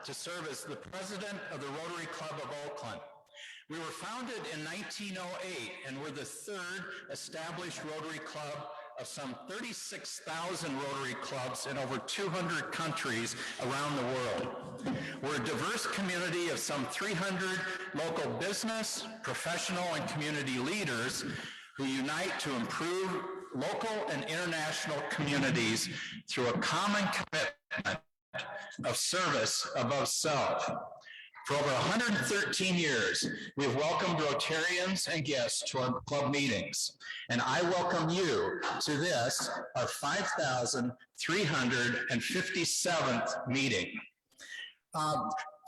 to serve as the president of the Rotary Club of Oakland. We were founded in 1908 and we're the third established Rotary Club of some 36,000 Rotary clubs in over 200 countries around the world. We're a diverse community of some 300 local business, professional, and community leaders who unite to improve local and international communities through a common commitment of service above self. For over 113 years, we've welcomed Rotarians and guests to our club meetings. And I welcome you to this, our 5,357th meeting.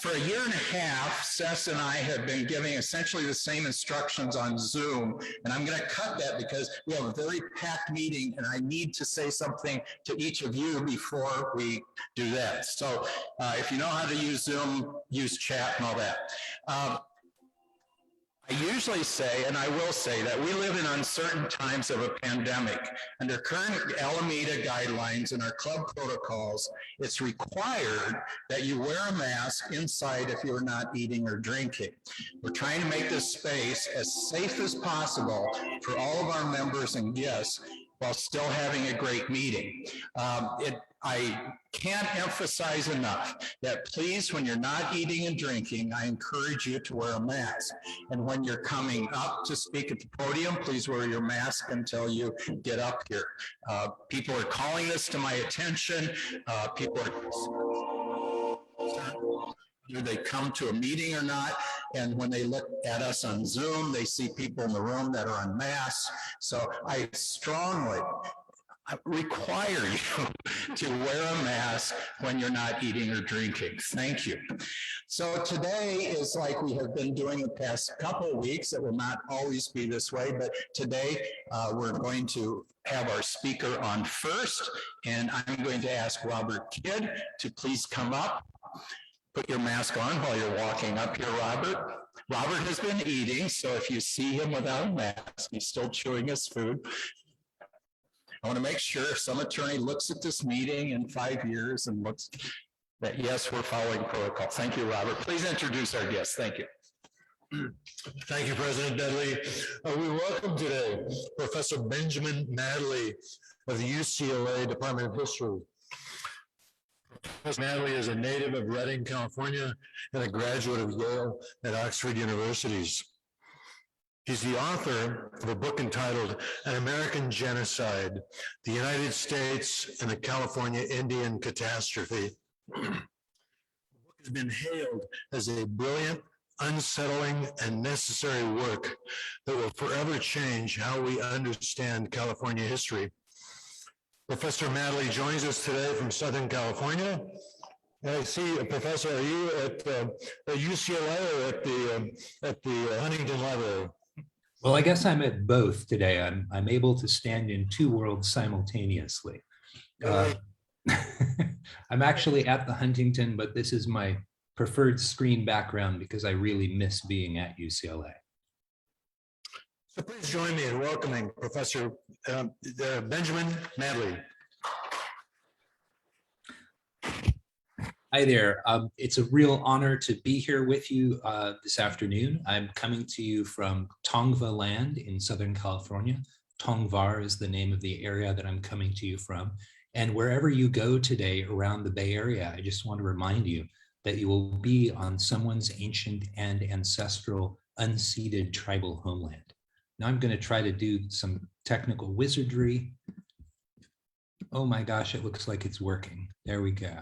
For a year and a half, Sess and I have been giving essentially the same instructions on Zoom, and I'm going to cut that because we have a very packed meeting and I need to say something to each of you before we do that. So if you know how to use Zoom, use chat and all that. I usually say, and I will say, that we live in uncertain times of a pandemic. Under current Alameda guidelines and our club protocols, it's required that you wear a mask inside if you're not eating or drinking. We're trying to make this space as safe as possible for all of our members and guests while still having a great meeting. I can't emphasize enough that please, when you're not eating and drinking, I encourage you to wear a mask. And when you're coming up to speak at the podium, please wear your mask until you get up here. People are calling this to my attention. People are, do they come to a meeting or not? And when they look at us on Zoom, they see people in the room that are unmasked. So I strongly require you to wear a mask when you're not eating or drinking. Thank you. So today is like we have been doing the past couple of weeks. It will not always be this way, but today we're going to have our speaker on first, and I'm going to ask Robert Kidd to please come up. Put your mask on while you're walking up here, Robert. Robert has been eating, so if you see him without a mask, he's still chewing his food. I want to make sure if some attorney looks at this meeting in 5 years and looks that, yes, we're following protocol. Thank you, Robert. Please introduce our guest. Thank you. Thank you, President Dudley. We welcome today Professor Benjamin Madley of the UCLA Department of History. Professor Madley is a native of Redding, California, and a graduate of Yale and Oxford Universities. He's the author of a book entitled An American Genocide, the United States and the California Indian Catastrophe. The book has been hailed as a brilliant, unsettling, and necessary work that will forever change how we understand California history. Professor Madley joins us today from Southern California. And I see, Professor, are you at UCLA or at the Huntington Library? Well, I guess I'm at both today. I'm able to stand in two worlds simultaneously. I'm actually at the Huntington, but this is my preferred screen background because I really miss being at UCLA. So please join me in welcoming Professor Benjamin Madley. Hi there. It's a real honor to be here with you this afternoon. I'm coming to you from Tongva land in Southern California. Tongvar is the name of the area that I'm coming to you from. And wherever you go today around the Bay Area, I just want to remind you that you will be on someone's ancient and ancestral unceded tribal homeland. Now I'm going to try to do some technical wizardry. Oh my gosh, it looks like it's working. There we go.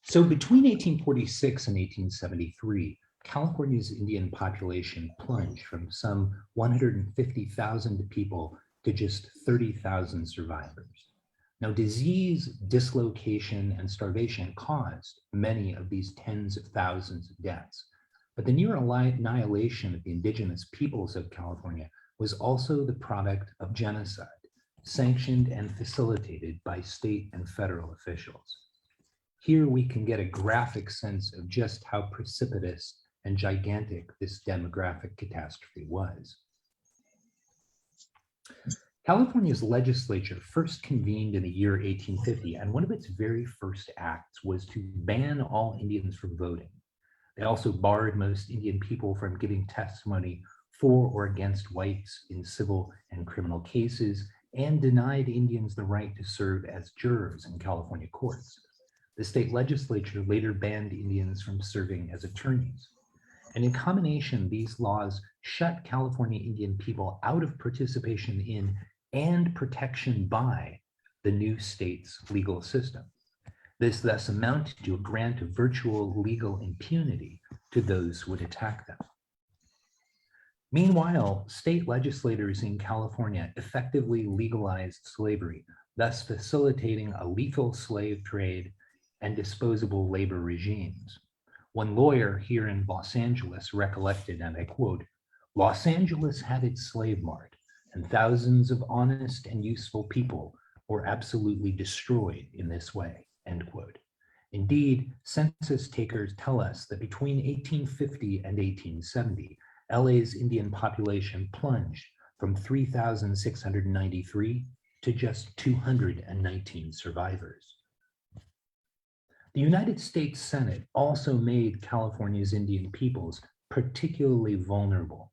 So between 1846 and 1873, California's Indian population plunged from some 150,000 people to just 30,000 survivors. Now, disease, dislocation, and starvation caused many of these tens of thousands of deaths. But the near annihilation of the indigenous peoples of California was also the product of genocide, sanctioned and facilitated by state and federal officials. Here we can get a graphic sense of just how precipitous and gigantic this demographic catastrophe was. California's legislature first convened in the year 1850, and one of its very first acts was to ban all Indians from voting. They also barred most Indian people from giving testimony for or against whites in civil and criminal cases, and denied Indians the right to serve as jurors in California courts. The state legislature later banned Indians from serving as attorneys. And in combination, these laws shut California Indian people out of participation in and protection by the new state's legal system. This thus amounted to a grant of virtual legal impunity to those who would attack them. Meanwhile, state legislators in California effectively legalized slavery, thus facilitating a lethal slave trade and disposable labor regimes. One lawyer here in Los Angeles recollected, and I quote, "Los Angeles had its slave mart, and thousands of honest and useful people were absolutely destroyed in this way," end quote. Indeed, census takers tell us that between 1850 and 1870, LA's Indian population plunged from 3,693 to just 219 survivors. The United States Senate also made California's Indian peoples particularly vulnerable.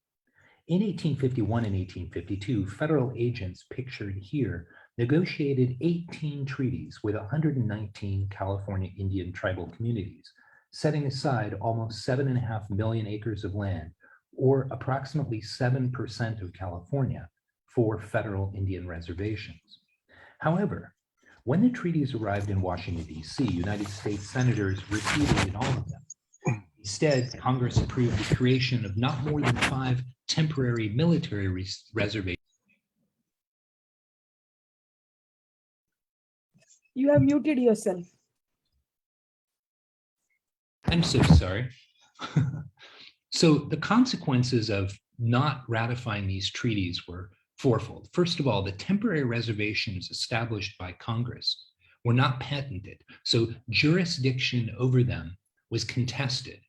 In 1851 and 1852, federal agents pictured here negotiated 18 treaties with 119 California Indian tribal communities, setting aside almost 7.5 million acres of land, or approximately 7% of California, for federal Indian reservations. However, when the treaties arrived in Washington, D.C., United States senators repeated all of them. Instead, Congress approved the creation of not more than 5 temporary military reservations. You have muted yourself. I'm so sorry. So the consequences of not ratifying these treaties were fourfold. First of all, the temporary reservations established by Congress were not patented, so jurisdiction over them was contested.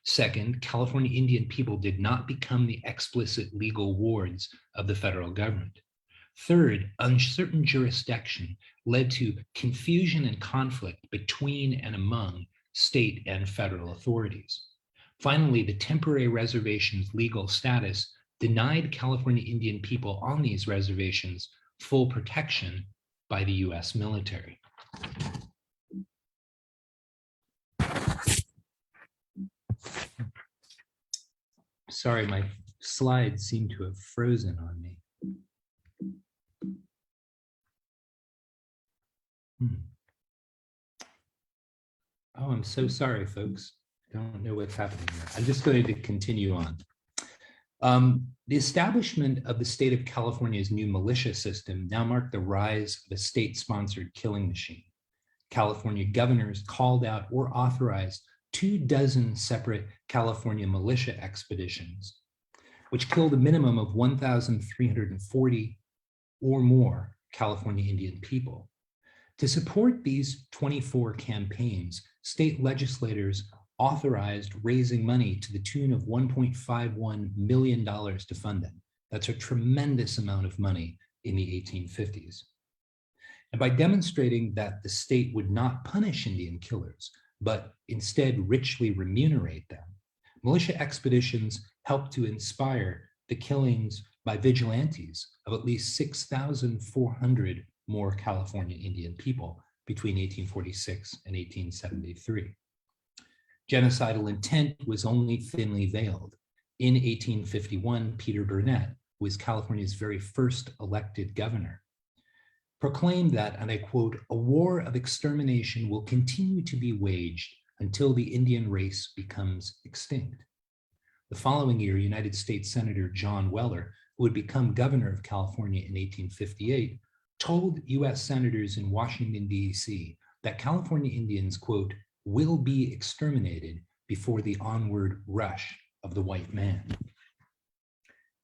Second, California Indian people did not become the explicit legal wards of the federal government. Third, uncertain jurisdiction led to confusion and conflict between and among state and federal authorities. Finally, the temporary reservations' legal status denied California Indian people on these reservations full protection by the US military. Sorry, my slides seem to have frozen on me. Oh, I'm so sorry, folks. I don't know what's happening here. I'm just going to continue on. The establishment of the state of California's new militia system now marked the rise of a state-sponsored killing machine. California governors called out or authorized 24 separate California militia expeditions, which killed a minimum of 1,340 or more California Indian people. To support these 24 campaigns, state legislators authorized raising money to the tune of $1.51 million to fund them. That's a tremendous amount of money in the 1850s. And by demonstrating that the state would not punish Indian killers, but instead richly remunerate them, militia expeditions helped to inspire the killings by vigilantes of at least 6,400 more California Indian people between 1846 and 1873. Genocidal intent was only thinly veiled. In 1851, Peter Burnett, who was California's very first elected governor, proclaimed that, and I quote, "A war of extermination will continue to be waged until the Indian race becomes extinct." The following year, United States Senator John Weller, who would become governor of California in 1858, told US senators in Washington, D.C. that California Indians, quote, "will be exterminated before the onward rush of the white man."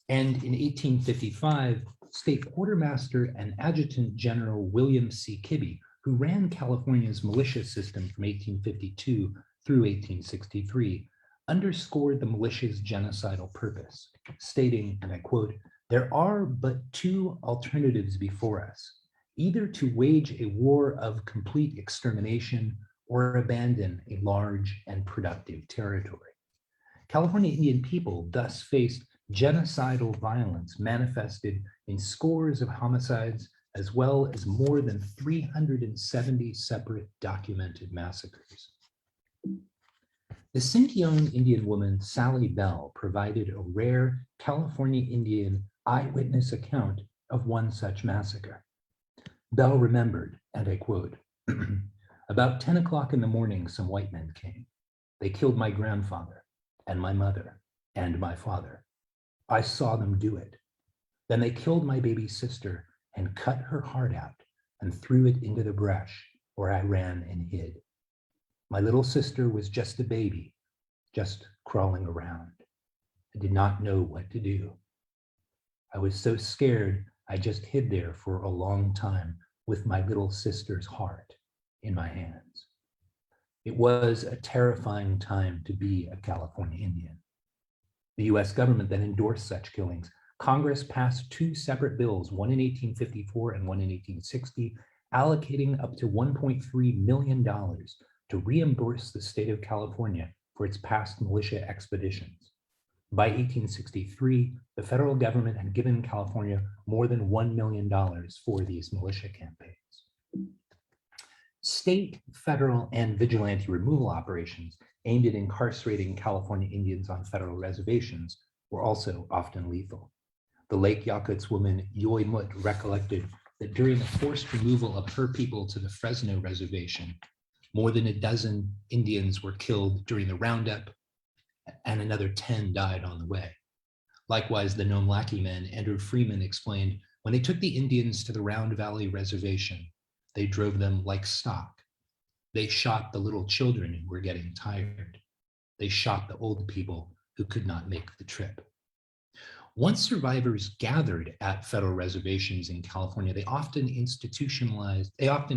And in 1855, State Quartermaster and Adjutant General William C. Kibbe, who ran California's militia system from 1852 through 1863, underscored the militia's genocidal purpose, stating, and I quote, There are but two alternatives before us, either to wage a war of complete extermination or abandon a large and productive territory. California Indian people thus faced genocidal violence manifested in scores of homicides, as well as more than 370 separate documented massacres. The Sinkyone Indian woman, Sally Bell, provided a rare California Indian eyewitness account of one such massacre. Bell remembered, and I quote, "About 10 o'clock in the morning, some white men came. They killed my grandfather and my mother and my father. I saw them do it. Then they killed my baby sister and cut her heart out and threw it into the brush where I ran and hid. My little sister was just a baby, just crawling around. I did not know what to do. I was so scared, I just hid there for a long time with my little sister's heart in my hands. It was a terrifying time to be a California Indian." The US government then endorsed such killings. Congress passed two separate bills, one in 1854 and one in 1860, allocating up to $1.3 million to reimburse the state of California for its past militia expeditions. By 1863, the federal government had given California more than $1 million for these militia campaigns. State, federal, and vigilante removal operations aimed at incarcerating California Indians on federal reservations were also often lethal. The Lake Yakuts woman Yoy Mut recollected that during the forced removal of her people to the Fresno reservation, more than a dozen Indians were killed during the roundup, and another 10 died on the way. Likewise, the Nome Lackey men, Andrew Freeman explained, when they took the Indians to the Round Valley Reservation, they drove them like stock. They shot the little children who were getting tired. They shot the old people who could not make the trip. Once survivors gathered at federal reservations in California, they often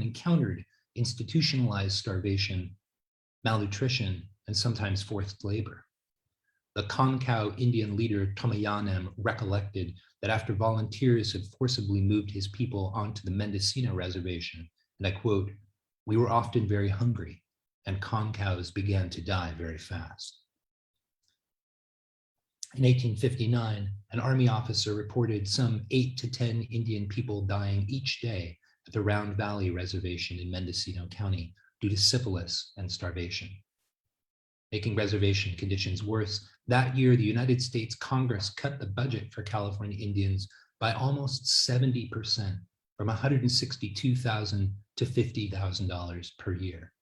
encountered institutionalized starvation, malnutrition, and sometimes forced labor. The Concow Indian leader Tomayanem recollected that after volunteers had forcibly moved his people onto the Mendocino reservation, and I quote, "We were often very hungry, and concows began to die very fast." In 1859, an Army officer reported some 8 to 10 Indian people dying each day at the Round Valley Reservation in Mendocino County due to syphilis and starvation. Making reservation conditions worse, that year the United States Congress cut the budget for California Indians by almost 70%, from $162,000 to $50,000 per year.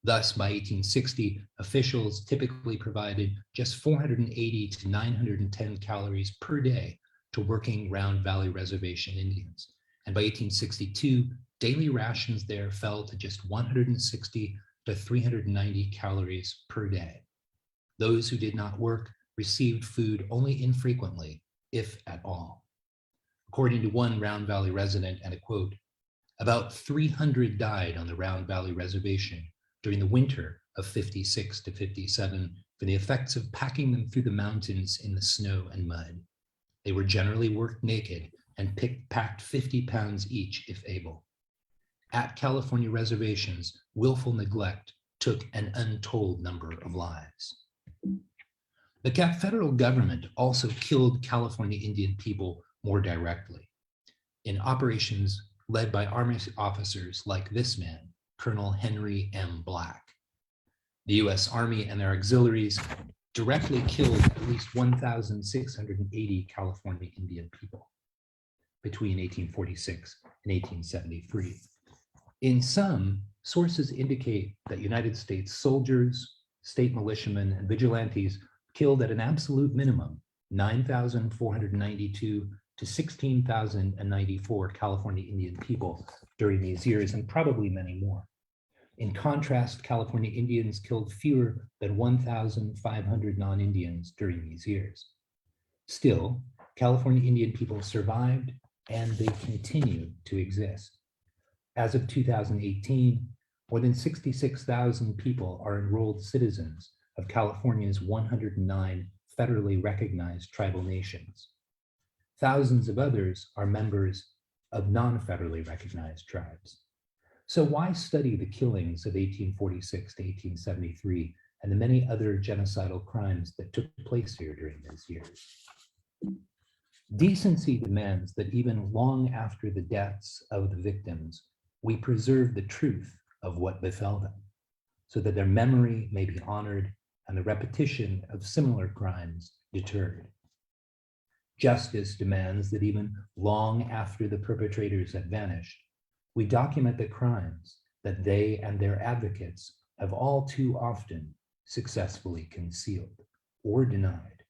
Thus, by 1860, officials typically provided just 480 to 910 calories per day to working Round Valley Reservation Indians. And by 1862, daily rations there fell to just 160 to 390 calories per day. Those who did not work received food only infrequently, if at all. According to one Round Valley resident, and I quote, "About 300 died on the Round Valley Reservation during the winter of 56 to 57 for the effects of packing them through the mountains in the snow and mud. They were generally worked naked and packed 50 pounds each if able. At California reservations, willful neglect took an untold number of lives." The federal government also killed California Indian people more directly in operations led by Army officers like this man, Colonel Henry M. Black. The US Army and their auxiliaries directly killed at least 1,680 California Indian people between 1846 and 1873. In some, sources indicate that United States soldiers, state militiamen, and vigilantes killed at an absolute minimum 9,492 to 16,094 California Indian people during these years, and probably many more. In contrast, California Indians killed fewer than 1,500 non-Indians during these years. Still, California Indian people survived and they continue to exist. As of 2018, more than 66,000 people are enrolled citizens of California's 109 federally recognized tribal nations. thousands of others are members of non-federally recognized tribes. So why study the killings of 1846 to 1873 and the many other genocidal crimes that took place here during those years? Decency demands that even long after the deaths of the victims, we preserve the truth of what befell them, so that their memory may be honored and the repetition of similar crimes deterred. Justice demands that even long after the perpetrators have vanished, we document the crimes that they and their advocates have all too often successfully concealed or denied.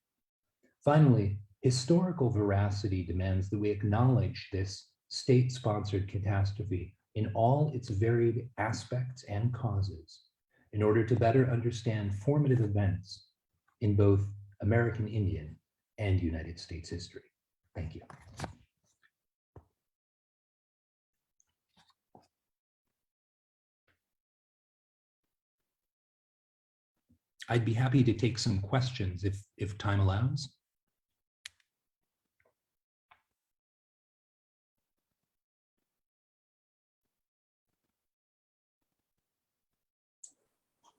Finally, historical veracity demands that we acknowledge this state-sponsored catastrophe in all its varied aspects and causes in order to better understand formative events in both American Indian and United States history. Thank you. I'd be happy to take some questions if time allows.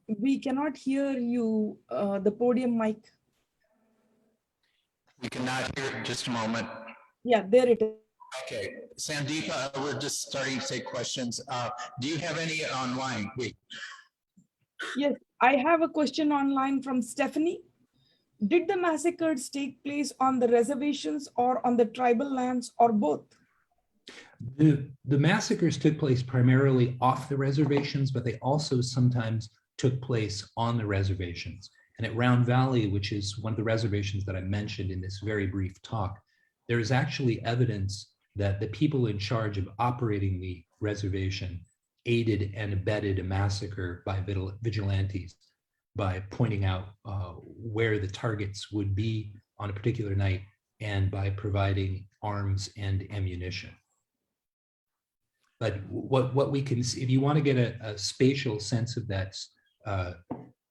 We cannot hear you, the podium mic. We cannot hear, just a moment. Yeah, there it is. Okay, Sandeepa, we're just starting to take questions. Do you have any online? Wait. Yes, I have a question online from Stephanie. Did the massacres take place on the reservations or on the tribal lands or both? The massacres took place primarily off the reservations, but they also sometimes took place on the reservations. And at Round Valley, which is one of the reservations that I mentioned in this very brief talk, there is actually evidence that the people in charge of operating the reservation aided and abetted a massacre by vigilantes by pointing out where the targets would be on a particular night and by providing arms and ammunition. But what we can see, if you want to get a spatial sense of that,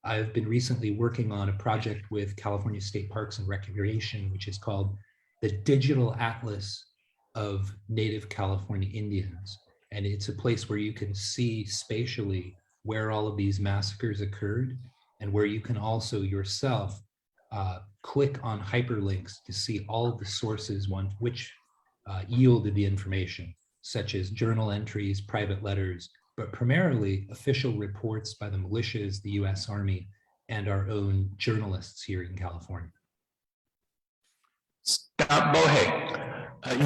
I've been recently working on a project with California State Parks and Recreation, which is called the Digital Atlas of Native California Indians. And it's a place where you can see spatially where all of these massacres occurred and where you can also yourself click on hyperlinks to see all of the sources which yielded the information, such as journal entries, private letters, but primarily official reports by the militias, the US Army, and our own journalists here in California. Scott Bohe.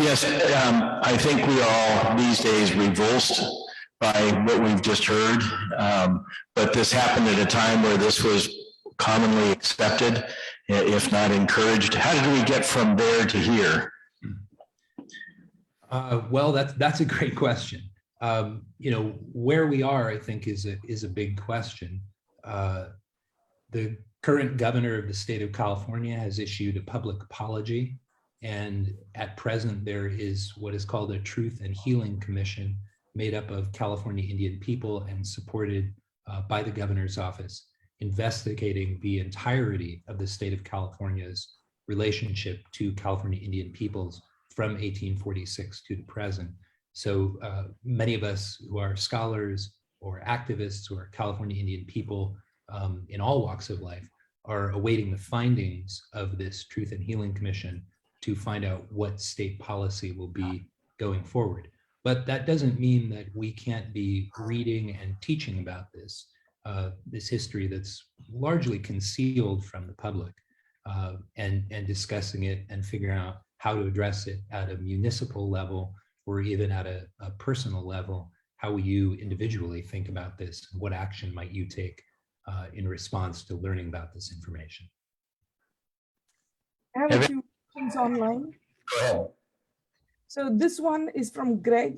Yes, I think we are all these days revulsed by what we've just heard. But this happened at a time where this was commonly accepted, if not encouraged. How did we get from there to here? Well, that's a great question. Where we are, I think, is a big question. The current governor of the state of California has issued a public apology, and at present there is what is called a Truth and Healing Commission made up of California Indian people and supported by the governor's office, investigating the entirety of the state of California's relationship to California Indian peoples from 1846 to the present. So many of us who are scholars or activists who are California Indian people in all walks of life are awaiting the findings of this Truth and Healing Commission to find out what state policy will be going forward. But that doesn't mean that we can't be reading and teaching about this history that's largely concealed from the public and discussing it and figuring out how to address it at a municipal level or even at a personal level. How will you individually think about this? What action might you take in response to learning about this information? I have a few questions online. Go ahead. So this one is from Greg.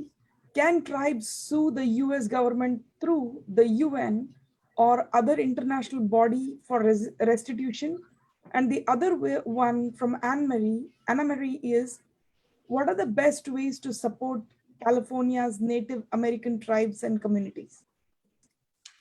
Can tribes sue the US government through the UN or other international body for restitution? And the other one from Anna Marie is, what are the best ways to support California's Native American tribes and communities?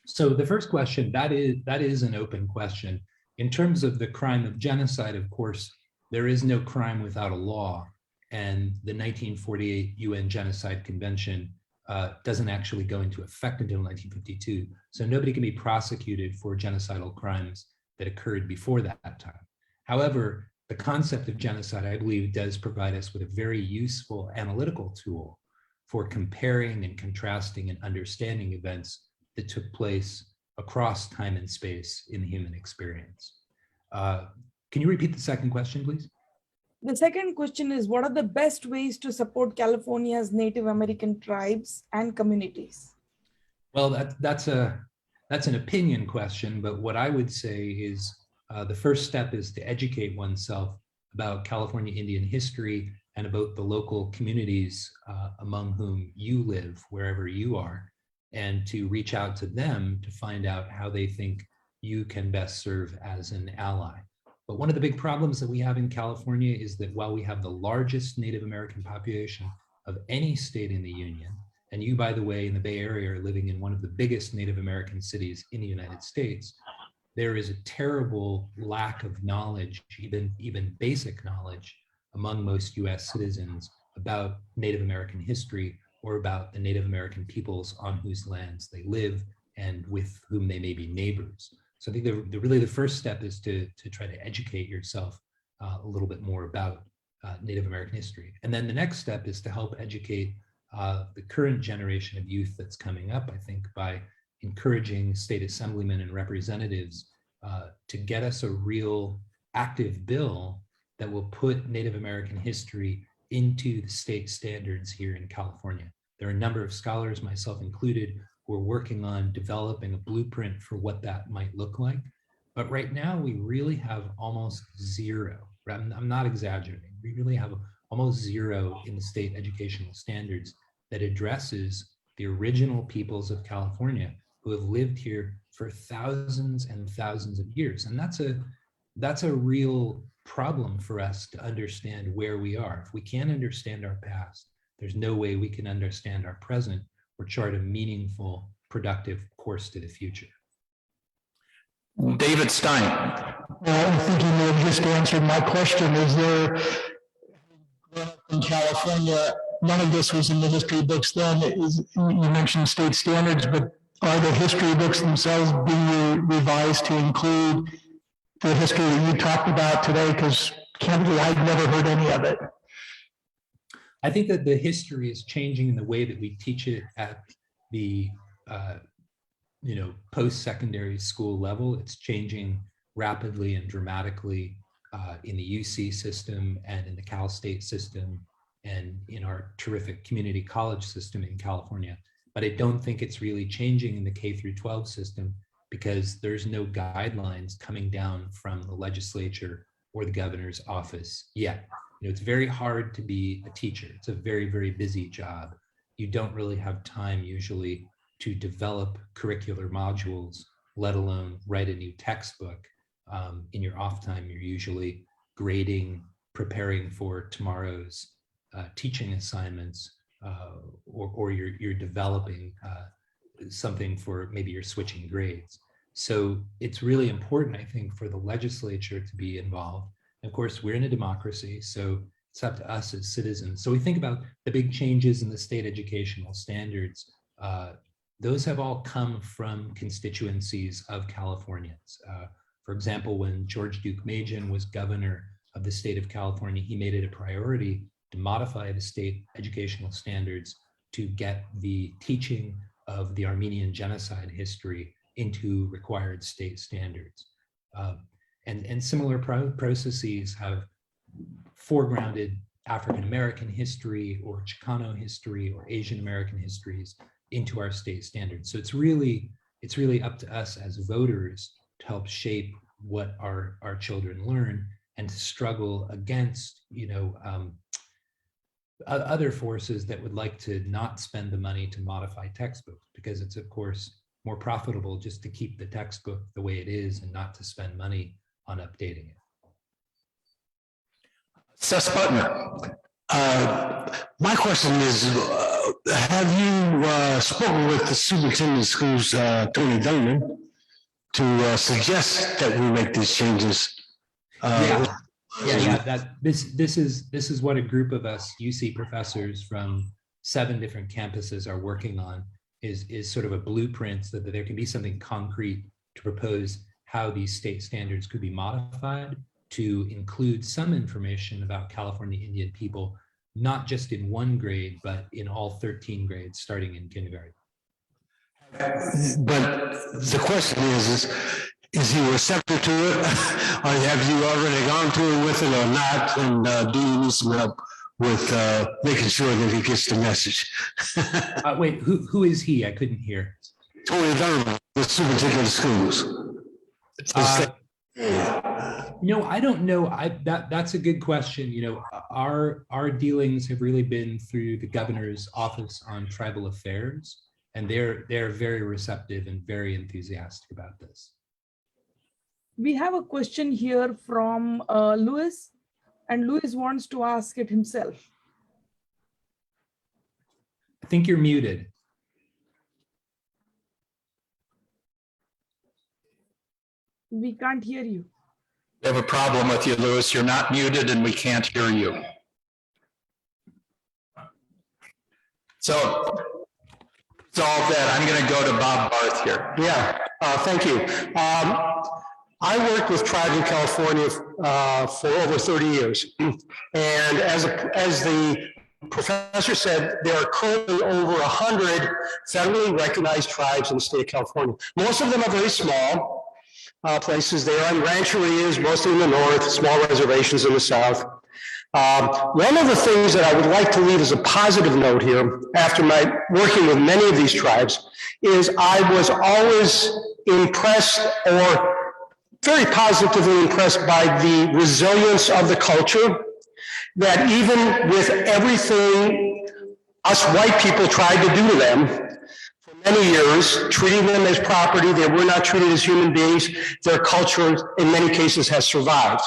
So the first question, that is an open question. In terms of the crime of genocide, of course, there is no crime without a law. and the 1948 UN Genocide Convention doesn't actually go into effect until 1952. So nobody can be prosecuted for genocidal crimes that occurred before that time. However, the concept of genocide, I believe, does provide us with a very useful analytical tool for comparing and contrasting and understanding events that took place across time and space in the human experience. Can you repeat the second question, please? The second question is, what are the best ways to support California's Native American tribes and communities? Well, that's an opinion question, but what I would say is the first step is to educate oneself about California Indian history and about the local communities among whom you live, wherever you are, and to reach out to them to find out how they think you can best serve as an ally. But one of the big problems that we have in California is that while we have the largest Native American population of any state in the Union, and you, by the way, in the Bay Area are living in one of the biggest Native American cities in the United States, there is a terrible lack of knowledge, even basic knowledge, among most US citizens about Native American history or about the Native American peoples on whose lands they live and with whom they may be neighbors. So I think really the first step is to try to educate yourself a little bit more about Native American history. And then the next step is to help educate the current generation of youth that's coming up, I think, by encouraging state assemblymen and representatives to get us a real active bill that will put Native American history into the state standards here in California. There are a number of scholars, myself included, who are working on developing a blueprint for what that might look like. But right now, we really have almost zero. I'm not exaggerating. We really have almost zero in the state educational standards that addresses the original peoples of California who have lived here for thousands and thousands of years. And that's a real problem for us to understand where we are. If we can't understand our past, there's no way we can understand our present or chart a meaningful, productive course to the future. David Stein. Well, I think you may have just answered my question. Is there, in California, none of this was in the history books then. You mentioned state standards, but are the history books themselves being revised to include the history that you talked about today? Because candidly, I've never heard any of it. I think that the history is changing in the way that we teach it at the post-secondary school level. It's changing rapidly and dramatically in the UC system and in the Cal State system and in our terrific community college system in California. But I don't think it's really changing in the K through 12 system because there's no guidelines coming down from the legislature or the governor's office yet. It's very hard to be a teacher. It's a very, very busy job. You don't really have time usually to develop curricular modules, let alone write a new textbook. In your off time, you're usually grading, preparing for tomorrow's teaching assignments, or you're developing something for maybe you're switching grades. So it's really important, I think, for the legislature to be involved. Of course, we're in a democracy, so it's up to us as citizens. So we think about the big changes in the state educational standards. Those have all come from constituencies of Californians. For example, when George Duke Majan was governor of the state of California, he made it a priority to modify the state educational standards to get the teaching of the Armenian genocide history into required state standards. And similar processes have foregrounded African American history or Chicano history or Asian American histories into our state standards. So it's really up to us as voters to help shape what our children learn and to struggle against other forces that would like to not spend the money to modify textbooks, because it's of course more profitable just to keep the textbook the way it is and not to spend money on updating it. Seth Putner. My question is, have you spoken with the superintendent of schools, Tony Dunman, to suggest that we make these changes? Yeah. This is what a group of us UC professors from 7 different campuses are working on, is sort of a blueprint so that there can be something concrete to propose how these state standards could be modified to include some information about California Indian people, not just in 1 grade, but in all 13 grades starting in kindergarten. But the question is he receptive to it? Or have you already gone to him with it or not? And do you need some help with making sure that he gets the message? Wait, who is he? I couldn't hear. Tony Thurman, the superintendent of schools. No, I don't know. That's a good question. You know, our dealings have really been through the governor's office on tribal affairs, and they're very receptive and very enthusiastic about this. We have a question here from Louis, and Louis wants to ask it himself. I think you're muted. We can't hear you. We have a problem with you, Louis. You're not muted and we can't hear you. So, solve that. I'm going to go to Bob Barth here. Yeah, thank you. I worked with tribes in California for over 30 years. And as the professor said, there are currently over 100 federally recognized tribes in the state of California. Most of them are very small places. They are on rancherias, mostly in the north, small reservations in the south. One of the things that I would like to leave as a positive note here, after my working with many of these tribes, is I was always impressed, or very positively impressed, by the resilience of the culture, that even with everything us white people tried to do to them for many years, treating them as property, they were not treated as human beings, their culture in many cases has survived.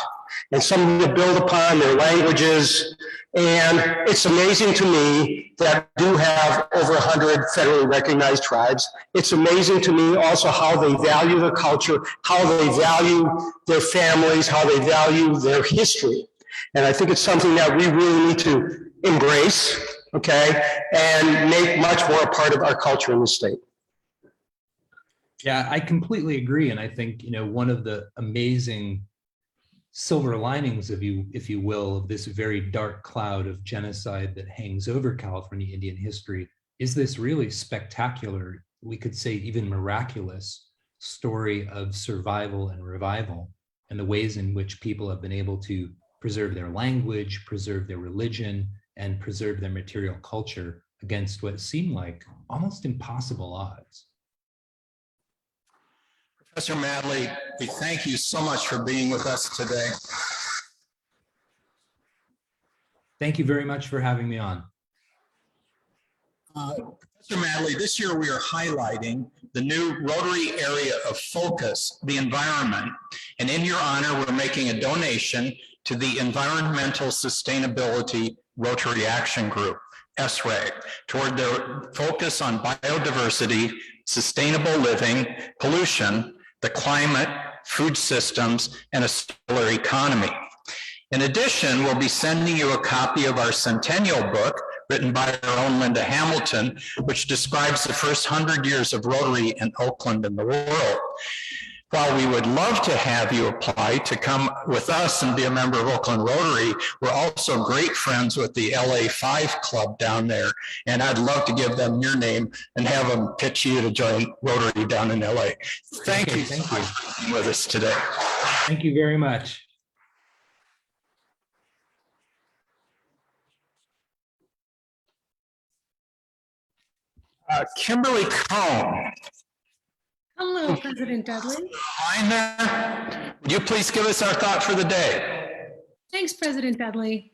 And something to build upon, their languages. And it's amazing to me that we do have over 100 federally recognized tribes. It's amazing to me also how they value their culture, how they value their families, how they value their history. And I think it's something that we really need to embrace, okay, and make much more a part of our culture in the state. Yeah, I completely agree. And I think, you know, one of the amazing silver linings, if you will, of this very dark cloud of genocide that hangs over California Indian history is this really spectacular, we could say even miraculous, story of survival and revival, and the ways in which people have been able to preserve their language, preserve their religion, and preserve their material culture against what seemed like almost impossible odds. Professor Madley, we thank you so much for being with us today. Thank you very much for having me on. Professor Madley, this year we are highlighting the new Rotary area of focus, the environment. And in your honor, we're making a donation to the Environmental Sustainability Rotary Action Group, SRAG, toward their focus on biodiversity, sustainable living, pollution, the climate, food systems, and a circular economy. In addition, we'll be sending you a copy of our centennial book written by our own Linda Hamilton, which describes the first 100 years of Rotary in Oakland and the world. While we would love to have you apply to come with us and be a member of Oakland Rotary, we're also great friends with the LA 5 Club down there. And I'd love to give them your name and have them pitch you to join Rotary down in LA. Thank you so much for being with us today. Thank you very much. Kimberly Cohn. Hello, President Dudley. Hi there. Would you please give us our thought for the day? Thanks, President Dudley.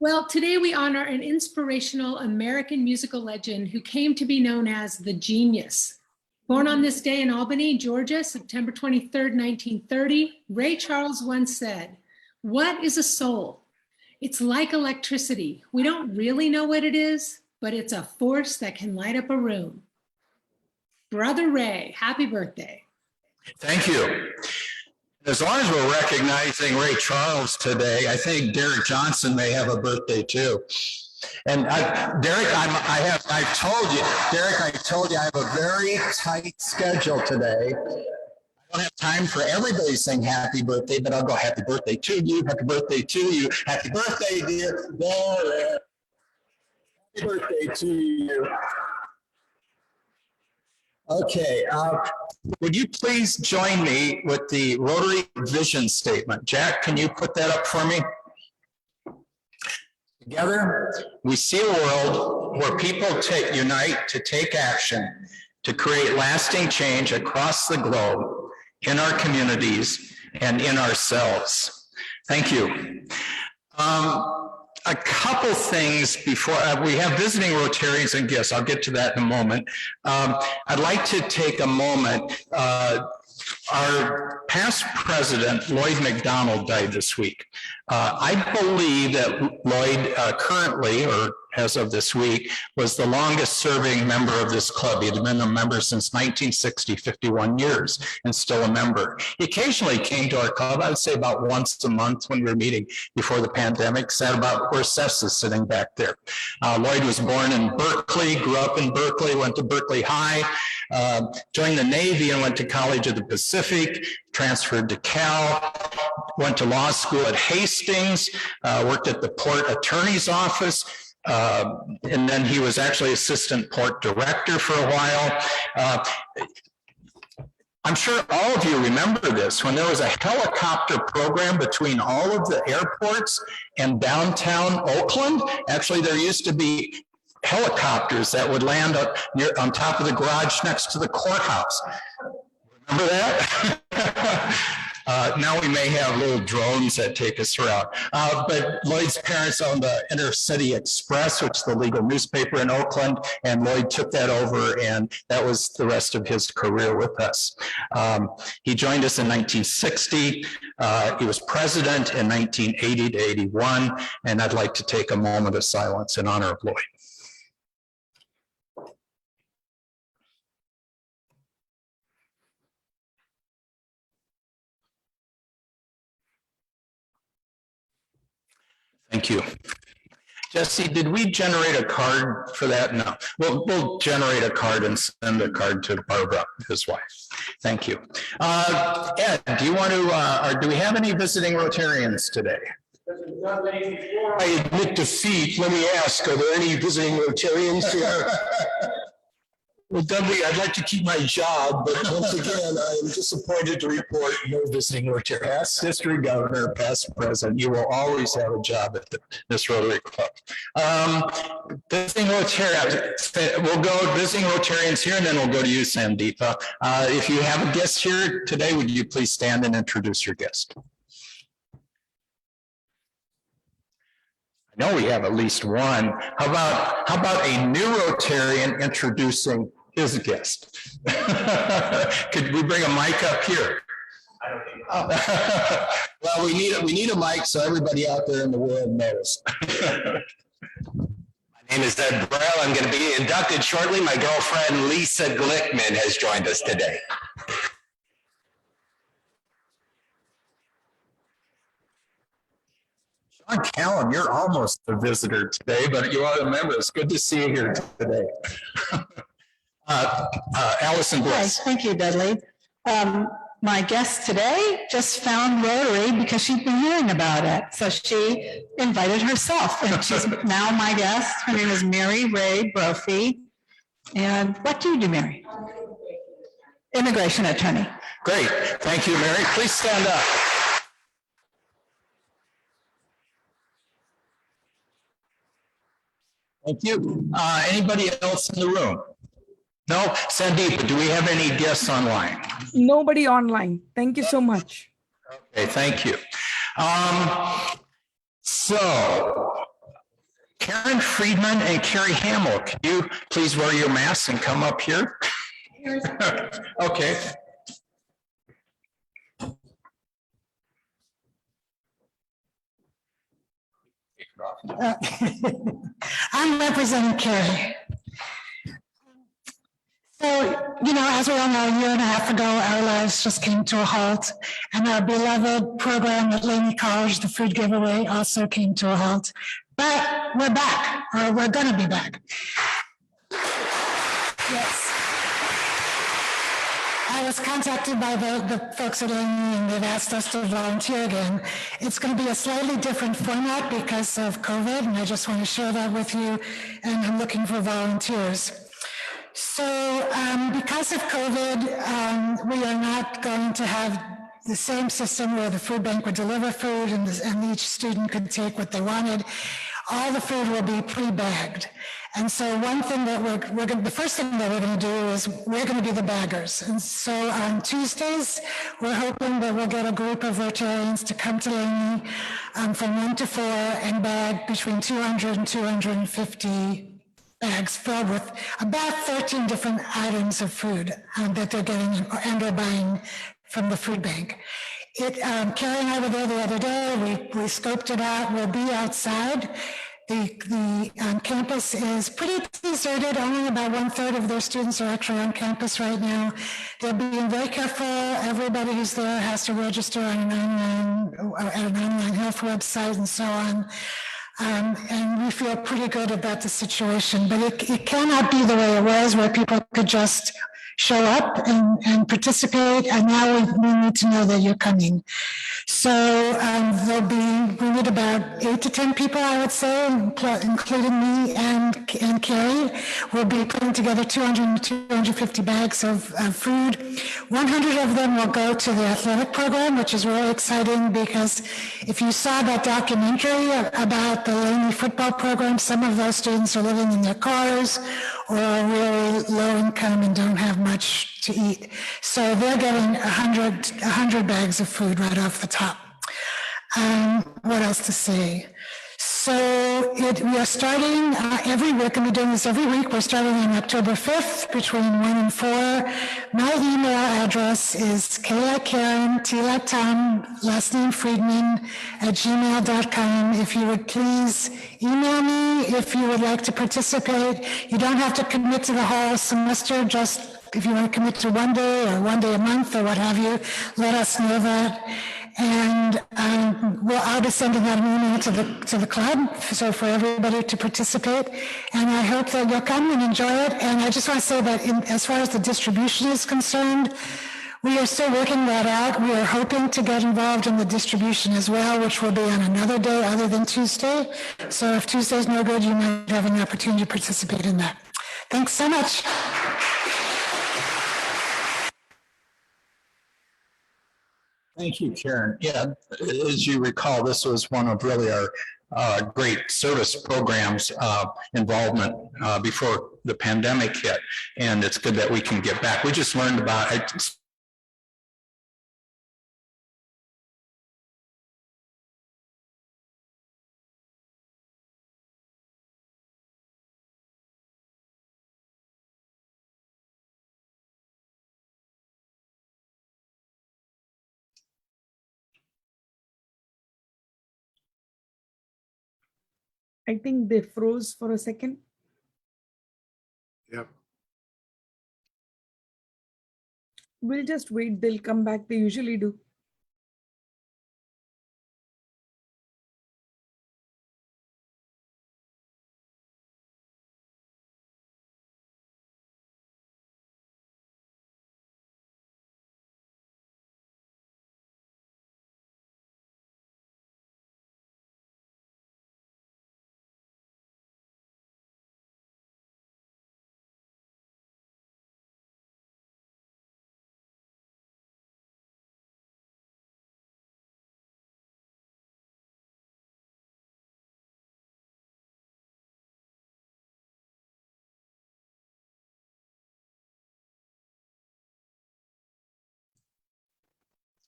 Well, today we honor an inspirational American musical legend who came to be known as the Genius. Born on this day in Albany, Georgia, September 23rd, 1930, Ray Charles once said, "What is a soul? It's like electricity. We don't really know what it is, but it's a force that can light up a room." Brother Ray, happy birthday. Thank you. As long as we're recognizing Ray Charles today, I think Derek Johnson may have a birthday too. And Derek, I've told you, Derek, I told you I have a very tight schedule today. I don't have time for everybody to sing happy birthday, but I'll go happy birthday to you, happy birthday to you, happy birthday, dear Derek. Happy birthday to you. Okay, would you please join me with the Rotary vision statement? Jack, can you put that up for me? Together, we see a world where people unite to take action to create lasting change across the globe, in our communities, and in ourselves. Thank you. A couple things before we have visiting Rotarians and guests. I'll get to that in a moment. I'd like to take a moment. Our past president, Lloyd McDonald, died this week. I believe that Lloyd currently, or as of this week, was the longest serving member of this club. He had been a member since 1960, 51 years, and still a member. He occasionally came to our club, I would say about once a month when we were meeting before the pandemic, sat about where Seth is sitting back there. Lloyd was born in Berkeley, grew up in Berkeley, went to Berkeley High, joined the Navy and went to College of the Pacific, transferred to Cal, went to law school at Hastings, worked at the Port Attorney's Office, and then he was actually assistant port director for a while. I'm sure all of you remember this, when there was a helicopter program between all of the airports and downtown Oakland. Actually, there used to be helicopters that would land up on top of the garage next to the courthouse. Remember that? Now we may have little drones that take us around. But Lloyd's parents owned the Intercity Express, which is the legal newspaper in Oakland, and Lloyd took that over, and that was the rest of his career with us. He joined us in 1960. He was president in 1980 to 81, and I'd like to take a moment of silence in honor of Lloyd. Thank you. Jesse, did we generate a card for that? No. We'll generate a card and send a card to Barbara, his wife. Thank you. Ed, do you want to, or do we have any visiting Rotarians today? I admit defeat. Let me ask, are there any visiting Rotarians here? Well, Dudley, I'd like to keep my job, but once again, I am disappointed to report no visiting Rotarians. Past District Governor, past President, you will always have a job at this Rotary Club. Visiting Rotarians, we'll go visiting Rotarians here, and then we'll go to you, Sandeepa. If you have a guest here today, would you please stand and introduce your guest? I know we have at least one. How about a new Rotarian introducing his guest? Could we bring a mic up here? Well, we need a mic so everybody out there in the world knows. My name is Ed Braille. I'm going to be inducted shortly. My girlfriend, Lisa Glickman, has joined us today. John Callum, you're almost a visitor today, but you are a member. It's good to see you here today. Allison Bliss. Hi, thank you, Dudley. My guest today just found Rotary because she'd been hearing about it. So she invited herself, and she's now my guest. Her name is Mary Ray Brophy. And what do you do, Mary? Immigration attorney. Great. Thank you, Mary. Please stand up. Thank you. Anybody else in the room? No? Sandeep, do we have any guests online? Nobody online. Thank you so much. Okay, thank you. So, Karen Friedman and Carrie Hamill, can you please wear your masks and come up here? Okay. I'm representing Carrie. So, you know, as we all know, a year and a half ago, our lives just came to a halt, and our beloved program at Laney College, the food giveaway, also came to a halt. But we're back, or we're going to be back. Yes. I was contacted by the folks at Laney, and they've asked us to volunteer again. It's going to be a slightly different format because of COVID, and I just want to share that with you, and I'm looking for volunteers. So because of COVID, we are not going to have the same system where the food bank would deliver food and each student could take what they wanted. All the food will be pre-bagged. And so one thing that the first thing that we're going to do is we're going to be the baggers. And so on Tuesdays, we're hoping that we'll get a group of Rotarians to come to Laney from 1 to 4 and bag between 200 and 250 bags filled with about 13 different items of food that they're getting and are buying from the food bank. Carrie and I were there the other day. We scoped it out. We'll be outside. The campus is pretty deserted. Only about 1/3 of their students are actually on campus right now. They're being very careful. Everybody who's there has to register on an online health website and so on. And we feel pretty good about the situation, but it cannot be the way it was, where people could just show up and participate, and now we need to know that you're coming. So we need about 8 to 10 people, I would say, including me and Carrie. We'll be putting together 200 to 250 bags of food. 100 of them will go to the athletic program, which is really exciting because if you saw that documentary about the Laney football program, some of those students are living in their cars or are really low income and don't have much to eat. So they're getting 100 bags of food right off the top. What else to say? So we are starting we're going to be doing this every week. We're starting on October 5th between 1 and 4. My email address is Karen, T like Tom, last name Friedman, @gmail.com. If you would please email me if you would like to participate. You don't have to commit to the whole semester, just if you want to commit to 1 day or 1 day a month or what have you, let us know that. And I'll be sending out an email to the club, so for everybody to participate. And I hope that you'll come and enjoy it. And I just want to say that as far as the distribution is concerned, we are still working that out. We are hoping to get involved in the distribution as well, which will be on another day other than Tuesday. So if Tuesday's no good, you might have an opportunity to participate in that. Thanks so much. Thank you, Karen. Yeah, as you recall, this was one of really our great service programs involvement before the pandemic hit, and it's good that we can get back. We just learned about it. I think they froze for a second. Yep. We'll just wait. They'll come back. They usually do.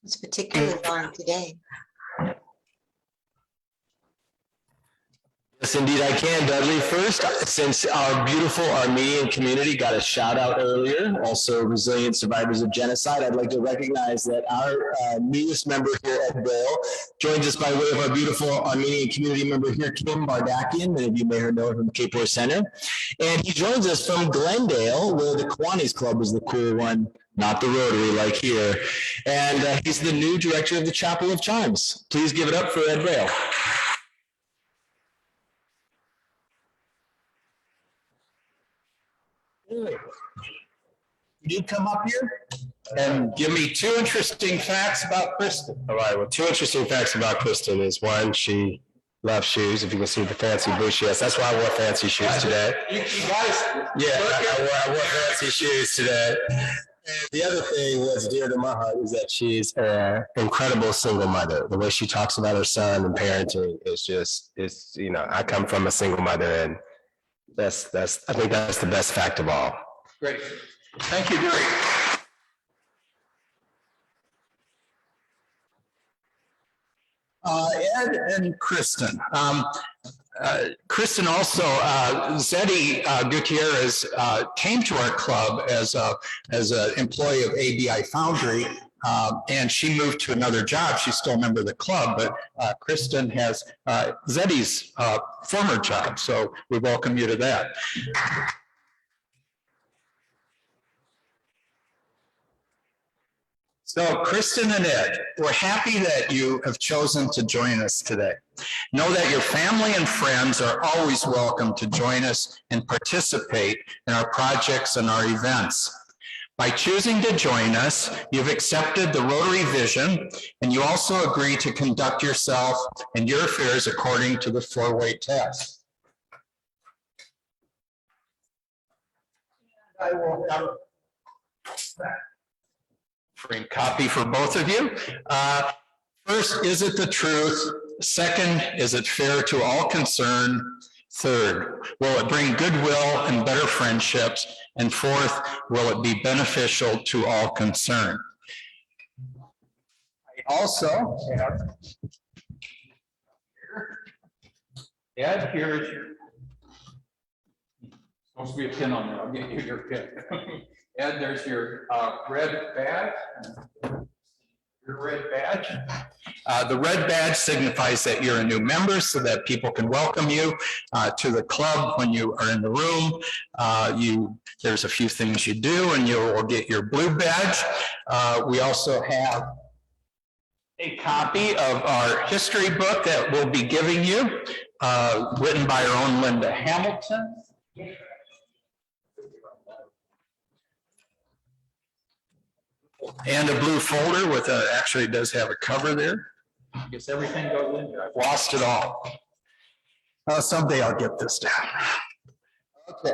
It's particularly long today. Yes, indeed I can, Dudley. First, since our beautiful Armenian community got a shout out earlier, also resilient survivors of genocide, I'd like to recognize that our newest member here at Vail joins us by way of our beautiful Armenian community member here, Kim Bardakian. Many of you may know him from Cape War Center. And he joins us from Glendale, where the Kiwanis Club is the cool one, not the Rotary like here. And he's the new director of the Chapel of Chimes. Please give it up for Ed Vail. You come up here and give me 2 interesting facts about Kristen. All right, well, 2 interesting facts about Kristen is, one, she loves shoes. If you can see the fancy boots she has, that's why I wore fancy shoes today. You guys. Yeah, I wore fancy shoes today. And the other thing that's dear to my heart is that she's an incredible single mother. The way she talks about her son and parenting is just, it's, you know, I come from a single mother, and I think that's the best fact of all. Great. Thank you, Gary. Ed and Kristen. Kristen also, Zeddy Gutierrez came to our club as an employee of ABI Foundry, and she moved to another job. She's still a member of the club, but Kristen has Zeddy's former job, so we welcome you to that. So Kristen and Ed, we're happy that you have chosen to join us today. Know that your family and friends are always welcome to join us and participate in our projects and our events. By choosing to join us, you've accepted the Rotary vision, and you also agree to conduct yourself and your affairs according to the 4-way test. I will have a free copy for both of you. First, is it the truth? Second, is it fair to all concerned? Third, will it bring goodwill and better friendships? And fourth, will it be beneficial to all concerned? I also have Ed, here's your, supposed to be a pin on there. I'll get you your pin. Ed, there's your red badge. Your red badge. The red badge signifies that you're a new member, so that people can welcome you to the club when you are in the room. There's a few things you do, and you will get your blue badge. We also have a copy of our history book that we'll be giving you, written by our own Linda Hamilton. And a blue folder with actually does have a cover there. I guess everything goes in there. I've lost it all. Someday I'll get this down. Okay.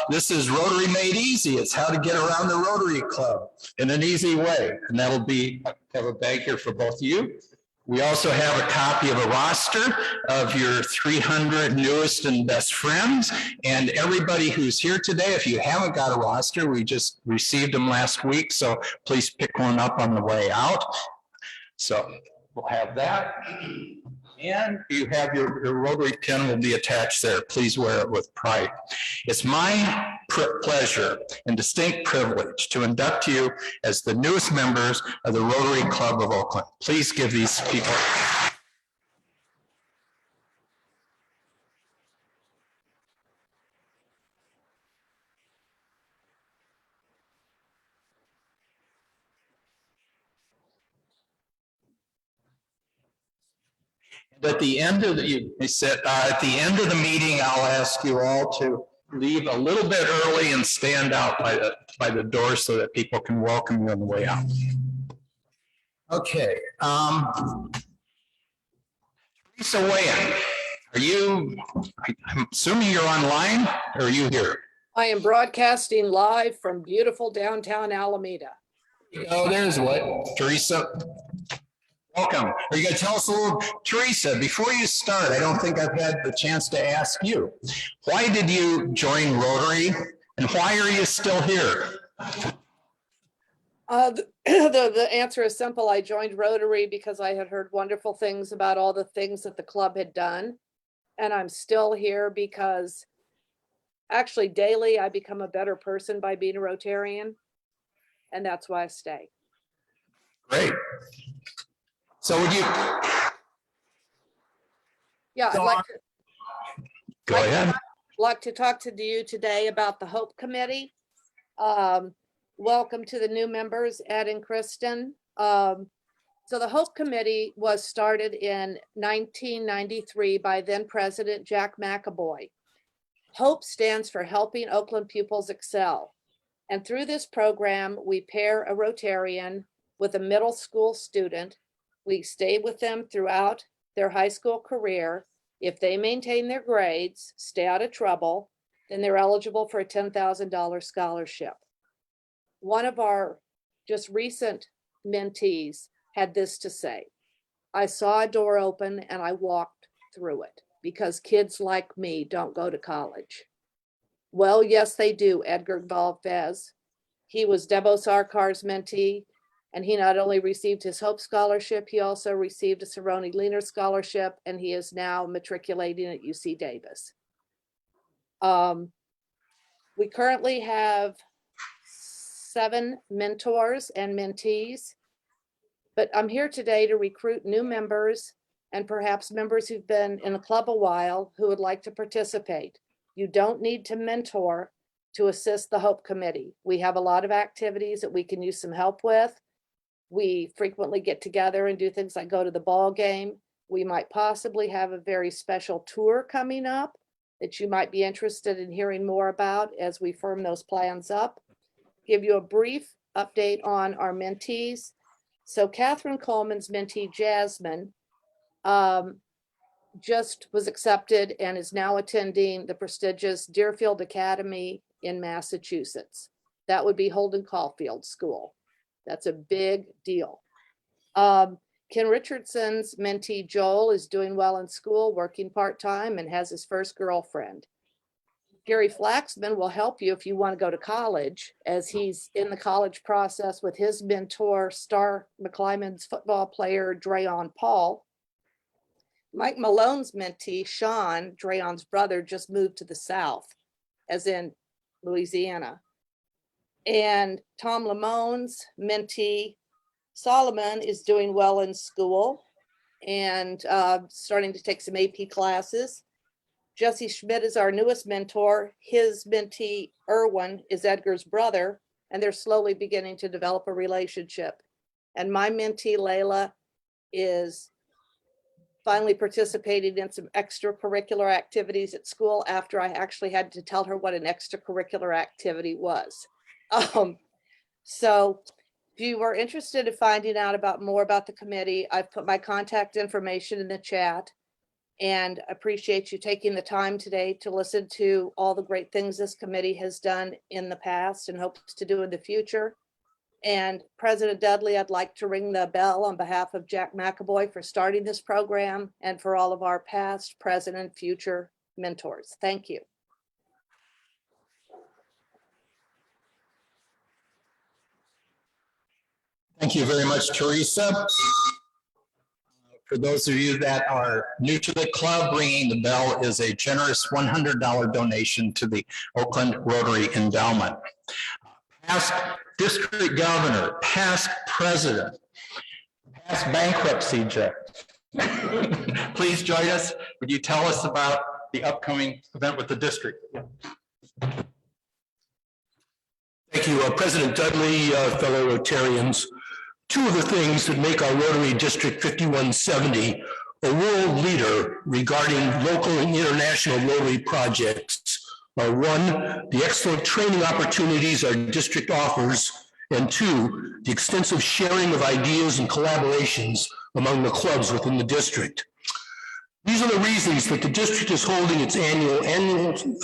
This is Rotary Made Easy. It's how to get around the Rotary Club in an easy way. And that'll be, I have a bag here for both of you. We also have a copy of a roster of your 300 newest and best friends. And everybody who's here today, if you haven't got a roster, we just received them last week. So please pick one up on the way out. So we'll have that. And you have your Rotary pin will be attached there. Please wear it with pride. It's my pleasure and distinct privilege to induct you as the newest members of the Rotary Club of Oakland. Please give these people. At the end of the, at the end of the meeting, I'll ask you all to leave a little bit early and stand out by the door so that people can welcome you on the way out. Okay. Teresa Wayan, are you? I'm assuming you're online, or are you here? I am broadcasting live from beautiful downtown Alameda. Oh, there's what, Teresa. Welcome. Are you going to tell us a little, Teresa, before you start, I don't think I've had the chance to ask you, why did you join Rotary and why are you still here? The answer is simple. I joined Rotary because I had heard wonderful things about all the things that the club had done. and I'm still here because actually daily I become a better person by being a Rotarian, and that's why I stay. Great. So would you? Yeah, I'd like to. Go ahead. Like to talk to you today about the Hope Committee. Welcome to the new members, Ed and Kristen. So the Hope Committee was started in 1993 by then President Jack McAvoy. HOPE stands for Helping Oakland Pupils Excel. And through this program, we pair a Rotarian with a middle school student. We stay with them throughout their high school career. If they maintain their grades, stay out of trouble, then they're eligible for a $10,000 scholarship. One of our just recent mentees had this to say: I saw a door open and I walked through it because kids like me don't go to college. Well, yes, they do, Edgar Valvez. He was Debo Sarkar's mentee, and he not only received his Hope Scholarship, he also received a Cerrone Leaner Scholarship, and he is now matriculating at UC Davis. We currently have 7 mentors and mentees, but I'm here today to recruit new members and perhaps members who've been in the club a while who would like to participate. You don't need to mentor to assist the Hope Committee. We have a lot of activities that we can use some help with. We frequently get together and do things like go to the ball game. We might possibly have a very special tour coming up that you might be interested in hearing more about as we firm those plans up. Give you a brief update on our mentees. So Catherine Coleman's mentee, Jasmine, just was accepted and is now attending the prestigious Deerfield Academy in Massachusetts. That would be Holden Caulfield School. That's a big deal. Ken Richardson's mentee, Joel, is doing well in school, working part-time, and has his first girlfriend. Gary Flaxman will help you if you want to go to college, as he's in the college process with his mentor, Star McClymonds football player, Drayon Paul. Mike Malone's mentee, Sean, Drayon's brother, just moved to the South, as in Louisiana. And Tom Lamone's mentee, Solomon, is doing well in school and starting to take some AP classes. Jesse Schmidt is our newest mentor. His mentee, Erwin, is Edgar's brother, and they're slowly beginning to develop a relationship. And my mentee, Layla, is finally participating in some extracurricular activities at school after I actually had to tell her what an extracurricular activity was. So if you are interested in finding out more about the committee, I've put my contact information in the chat, and appreciate you taking the time today to listen to all the great things this committee has done in the past and hopes to do in the future. And President Dudley, I'd like to ring the bell on behalf of Jack McAvoy for starting this program and for all of our past, present, and future mentors. Thank you. Thank you very much, Teresa. For those of you that are new to the club, ringing the bell is a generous $100 donation to the Oakland Rotary Endowment. Past district governor, past president, past bankruptcy judge. Please join us. Would you tell us about the upcoming event with the district? Thank you, President Dudley, fellow Rotarians. Two of the things that make our Rotary District 5170 a world leader regarding local and international Rotary projects are: one, the excellent training opportunities our district offers, and two, the extensive sharing of ideas and collaborations among the clubs within the district. These are the reasons that the district is holding its annual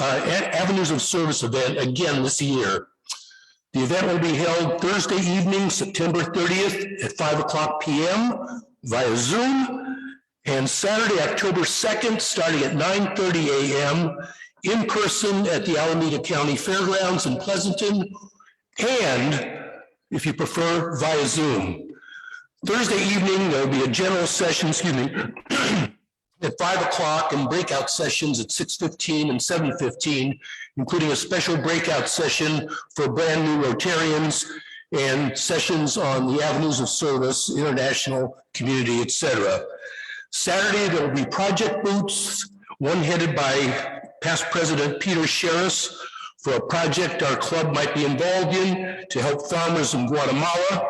Avenues of Service event again this year. The event will be held Thursday evening, September 30th at 5:00 p.m. via Zoom, and Saturday, October 2nd, starting at 9:30 a.m. in person at the Alameda County Fairgrounds in Pleasanton, and, if you prefer, via Zoom. Thursday evening, there will be a general session, at 5 o'clock and breakout sessions at 6:15 and 7:15, including a special breakout session for brand new Rotarians and sessions on the avenues of service, international, community, etc. Saturday, there will be project booths, one headed by past President Peter Sherris for a project our club might be involved in to help farmers in Guatemala.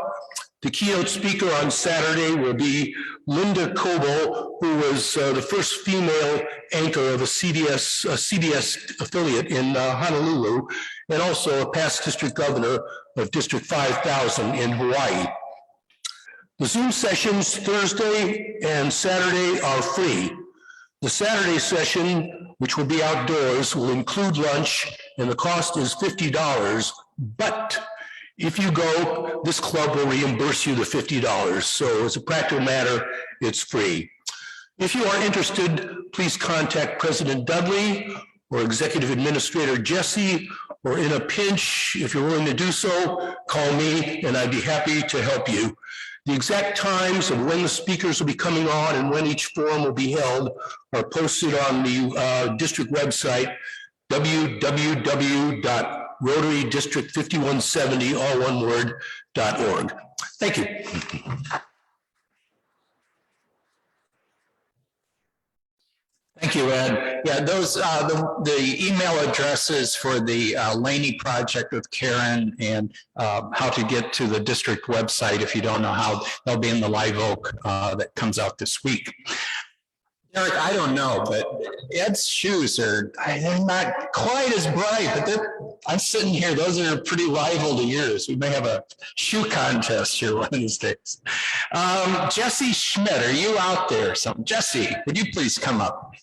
The keynote speaker on Saturday will be Linda Coble, who was the first female anchor of a CBS affiliate in Honolulu, and also a past district governor of District 5000 in Hawaii. The Zoom sessions Thursday and Saturday are free. The Saturday session, which will be outdoors, will include lunch, and the cost is $50, but if you go, this club will reimburse you the $50. So as a practical matter, it's free. If you are interested, please contact President Dudley or Executive Administrator Jesse, or in a pinch, if you're willing to do so, call me and I'd be happy to help you. The exact times of when the speakers will be coming on and when each forum will be held are posted on the district website, www.Rotary District 5170, all one word, .org. Thank you. Thank you, Ed. Yeah, those the email addresses for the Laney project with Karen and how to get to the district website if you don't know how, they'll be in the Live Oak that comes out this week. Eric, I don't know, but Ed's shoes they're not quite as bright, but I'm sitting here, those are pretty rival to yours. We may have a shoe contest here one of these days. Jesse Schmidt, are you out there? Jesse, would you please come up?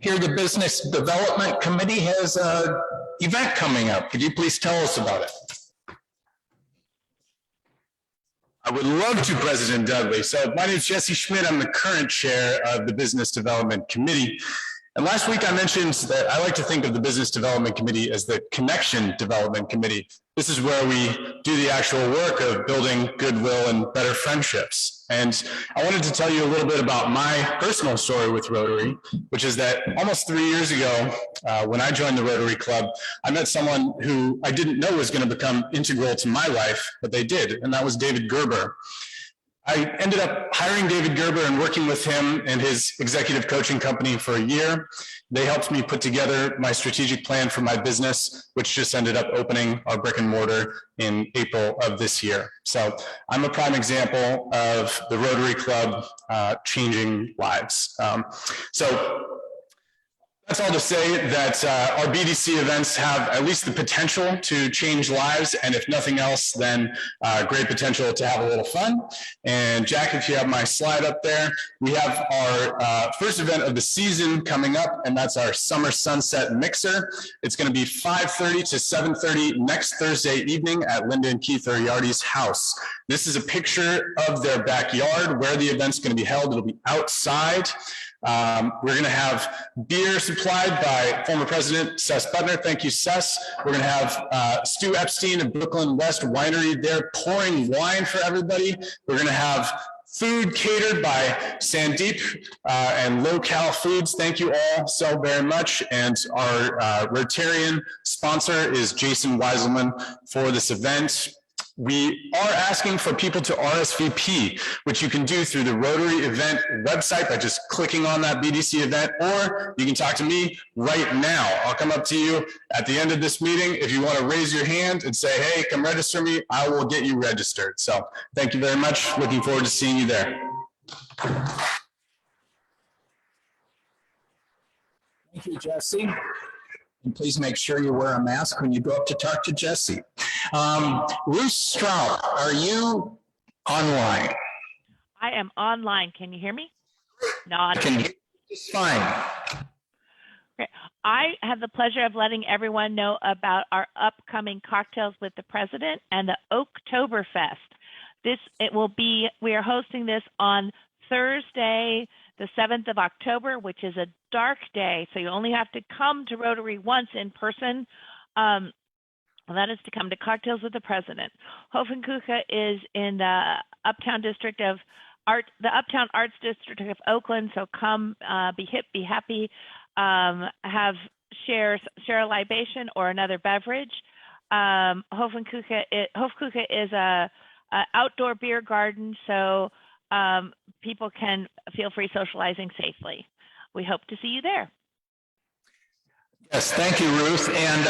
Here, the Business Development Committee has an event coming up. Could you please tell us about it? I would love to, President Dudley. So my name is Jesse Schmidt. I'm the current chair of the Business Development Committee. And last week I mentioned that I like to think of the Business Development Committee as the Connection Development Committee. This is where we do the actual work of building goodwill and better friendships. And I wanted to tell you a little bit about my personal story with Rotary, which is that almost 3 years ago, when I joined the Rotary Club, I met someone who I didn't know was going to become integral to my life, but they did, and that was David Gerber. I ended up hiring David Gerber and working with him and his executive coaching company for a year. They helped me put together my strategic plan for my business, which just ended up opening our brick and mortar in April of this year. So I'm a prime example of the Rotary Club changing lives. So that's all to say that our BDC events have at least the potential to change lives, and if nothing else, then great potential to have a little fun. And Jack, if you have my slide up there, we have our first event of the season coming up, and that's our Summer Sunset Mixer. It's going to be 5:30 to 7:30 next Thursday evening at Linda and Keith Uriarte's house. This is a picture of their backyard where the event's going to be held. It'll be outside. We're going to have beer supplied by former President Cess Butner. Thank you, Cess. We're going to have Stu Epstein of Brooklyn West Winery there pouring wine for everybody. We're going to have food catered by Sandeep and Local Foods. Thank you all so very much. And our Rotarian sponsor is Jason Wizelman for this event. We are asking for people to RSVP, which you can do through the Rotary event website by just clicking on that BDC event, or you can talk to me right now. I'll come up to you at the end of this meeting. If you want to raise your hand and say, hey, come register me, I will get you registered. So thank you very much. Looking forward to seeing you there. Thank you, Jesse. And please make sure you wear a mask when you go up to talk to Jesse. Ruth Strout, are you online? I am online. Can you hear me? Nod. Can you hear me? Just fine. Okay. I have the pleasure of letting everyone know about our upcoming Cocktails with the President and the Oktoberfest. We are hosting this on Thursday, the 7th of October, which is a dark day, so you only have to come to Rotary once in person. That is to come to Cocktails with the President. Hofenkuche is in the Uptown District of the Uptown Arts District of Oakland. So come, be hip, be happy, share a libation or another beverage. Hofküche is a outdoor beer garden, so people can feel free socializing safely. We hope to see you there. Yes, thank you, Ruth. And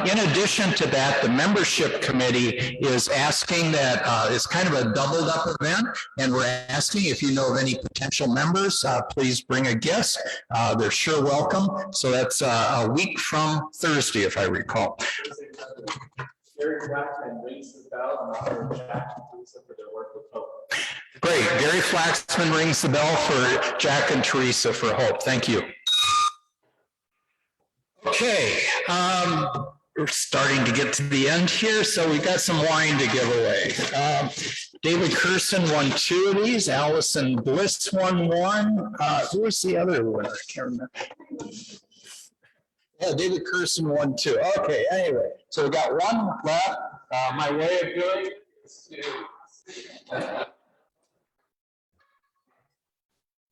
in addition to that, the membership committee is asking that it's kind of a doubled up event, and we're asking if you know of any potential members, please bring a guest. They're sure welcome. So that's a week from Thursday, if I recall. Great. Gary Flaxman rings the bell for Jack and Teresa for Hope. Thank you. Okay, we're starting to get to the end here, so we've got some wine to give away. David Kirsten won 2 of these. Allison Bliss won 1. Who was the other winner? I can't remember. Yeah, David Kirsten won 2. Okay, anyway, so we got 1 left. My way of doing it is to...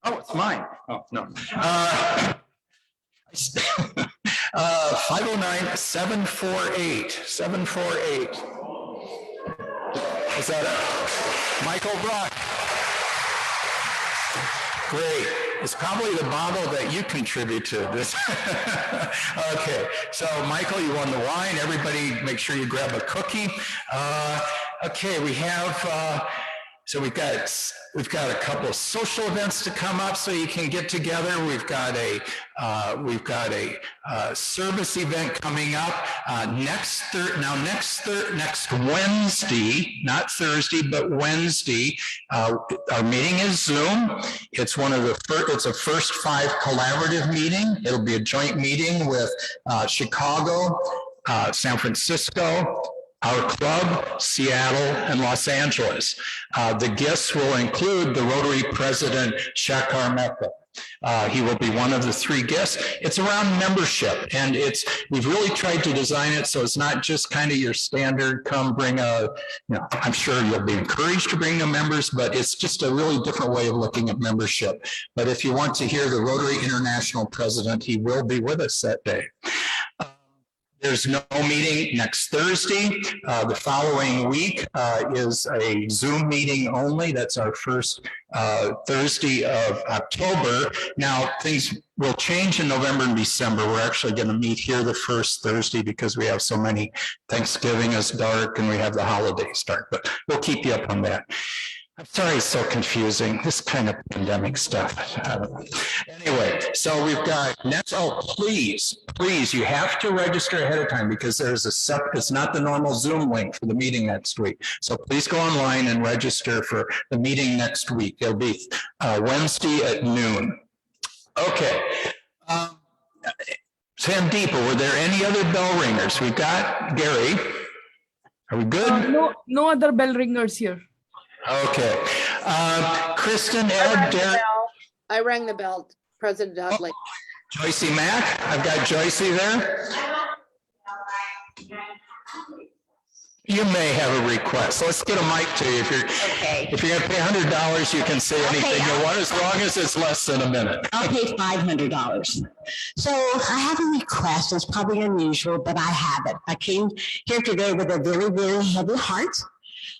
Oh, it's mine. Oh, no. 509-748. Is that Michael Brock? Great. It's probably the bottle that you contribute to this. Okay, so Michael, you won the wine. Everybody make sure you grab a cookie. Okay, we have, so we've got a couple of social events to come up so you can get together. We've got a service event coming up next Wednesday, not Thursday, but Wednesday. Our meeting is Zoom. It's it's a first 5 collaborative meeting. It'll be a joint meeting with Chicago, San Francisco, our club, Seattle, and Los Angeles. The guests will include the Rotary President, Shakar Mehta. He will be one of the 3 guests. It's around membership, and we've really tried to design it so it's not just kind of your standard come bring I'm sure you'll be encouraged to bring the members, but it's just a really different way of looking at membership. But if you want to hear the Rotary International President, he will be with us that day. There's no meeting next Thursday. The following week is a Zoom meeting only. That's our first Thursday of October. Now, things will change in November and December. We're actually going to meet here the first Thursday because we have so many. Thanksgiving is dark and we have the holidays dark, but we'll keep you up on that. I'm sorry it's so confusing, this kind of pandemic stuff. Anyway, so we've got next, please, you have to register ahead of time because there's it's not the normal Zoom link for the meeting next week. So please go online and register for the meeting next week. It'll be Wednesday at noon. Okay. Sandeepa, were there any other bell ringers? We've got Gary. Are we good? No other bell ringers here. Okay. Kristen, Ed, Derek. I rang the bell, President Dudley. Joycey Mack. I've got Joycey there. You may have a request. Let's get a mic to you. If you're going to pay $100, you can say anything you want as long as it's less than a minute. I'll pay $500. So I have a request. It's probably unusual, but I have it. I came here today with a very, very heavy heart.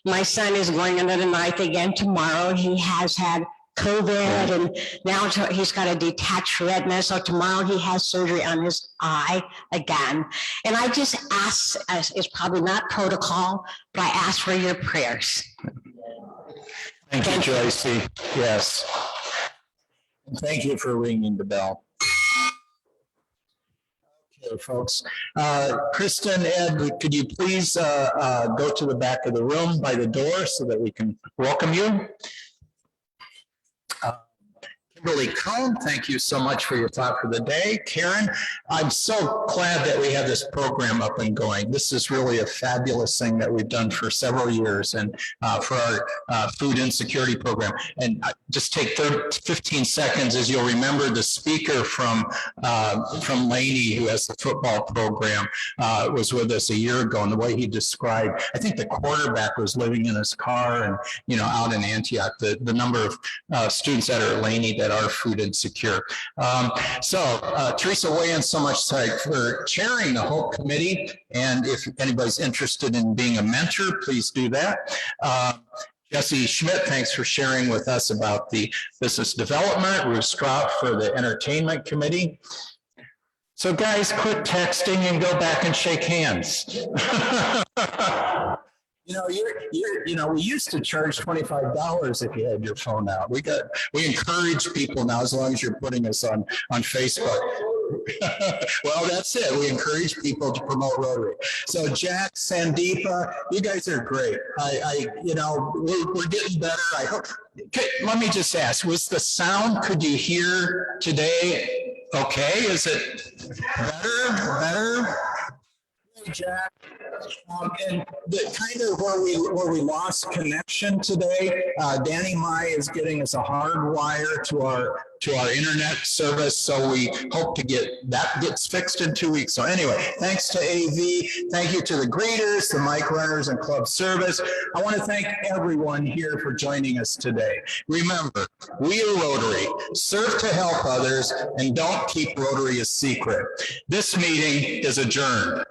My son is going under the knife again tomorrow. He has had COVID and now he's got a detached retina. So tomorrow he has surgery on his eye again. And I just ask, it's probably not protocol, but I ask for your prayers. Thank you, Joycey. Yes. Thank you for ringing the bell. Okay, folks. Kristen, Ed, could you please go to the back of the room by the door so that we can welcome you? Dudley Cohn, thank you so much for your talk for the day. Karen, I'm so glad that we have this program up and going. This is really a fabulous thing that we've done for several years, and for our food insecurity program. And just take 15 seconds, as you'll remember, the speaker from Laney, who has the football program, was with us a year ago, and the way he described, I think the quarterback was living in his car and, you know, out in Antioch, the number of students that are at Laney that are food insecure. Teresa Wayans, so much for chairing the whole committee. And if anybody's interested in being a mentor, please do that. Jesse Schmidt, thanks for sharing with us about the business development. Ruth Strout for the entertainment committee. So guys, quit texting and go back and shake hands. You know, we used to charge $25 if you had your phone out. We encourage people now, as long as you're putting us on Facebook. Well, that's it. We encourage people to promote Rotary. So Jack, Sandeepa, you guys are great. We're getting better. I hope. Okay, let me just ask, was the sound, could you hear today? Okay, is it better? Hey, Jack. And the kind of where we lost connection today, Danny Mai is getting us a hard wire to our internet service, so we hope to get that gets fixed in 2 weeks. So anyway, thanks to AV, thank you to the greeters, the mic runners, and club service. I want to thank everyone here for joining us today. Remember, we are Rotary. Serve to help others, and don't keep Rotary a secret. This meeting is adjourned.